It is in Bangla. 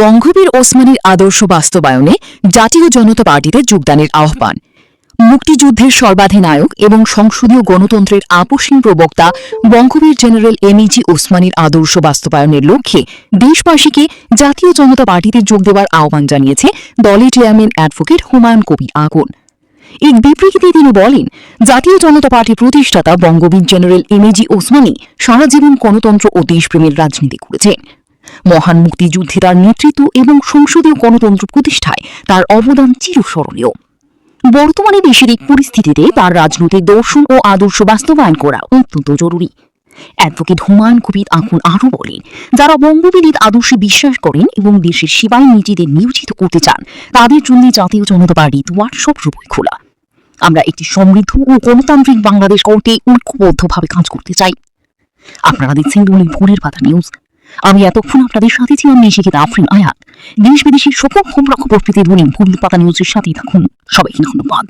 বঙ্গবীর ওসমানীর আদর্শ বাস্তবায়নে জাতীয় জনতা পার্টিতে যোগদানের আহ্বান। মুক্তিযুদ্ধের সর্বাধিনায়ক এবং সংসদীয় গণতন্ত্রের আপসহীন প্রবক্তা বঙ্গবীর জেনারেল এমএজি ওসমানীর আদর্শ বাস্তবায়নের লক্ষ্যে দেশবাসীকে জাতীয় জনতা পার্টিতে যোগ দেওয়ার আহ্বান জানিয়েছে দলের চেয়ারম্যান অ্যাডভোকেট হুমায়ুন কবির আগুন। এক বিবৃতিতে তিনি বলেন, জাতীয় জনতা পার্টির প্রতিষ্ঠাতা বঙ্গবীর জেনারেল এমএজি ওসমানী সারা জীবন গণতন্ত্র ও দেশপ্রেমের রাজনীতি করেছেন। মহান মুক্তিযুদ্ধে তার নেতৃত্ব এবং সংসদীয় গণতন্ত্র প্রতিষ্ঠায় তার অবদান চিরস্মরণীয়। বর্তমানে দেশের এই পরিস্থিতিতে তার রাজনৈতিক দর্শন ও আদর্শ বাস্তবায়ন করা অত্যন্ত জরুরি। অ্যাডভোকেট হুমায়ুন কবির আগুন আরও বলেন, যারা বঙ্গবীরের আদর্শে বিশ্বাস করেন এবং দেশের সেবায় নিজেদের নিয়োজিত করতে চান, তাদের জন্য জাতীয় জনতা পার্টি দুয়ার সবসময় খোলা। আমরা একটি সমৃদ্ধ ও গণতান্ত্রিক বাংলাদেশ গড়তে ঐক্যবদ্ধভাবে কাজ করতে চাই। আপনারা দেখছেন দৈনিক ভোরের পাতা নিউজ। আমি এতক্ষণ আপনাদের সাথে ছিলাম নিশিকিত আফরিন আয়াত। দেশ বিদেশের সকল খবর পেতে দৈনিক ভোরের পাতা নিউজের সাথেই থাকুন। সবাইকে ধন্যবাদ।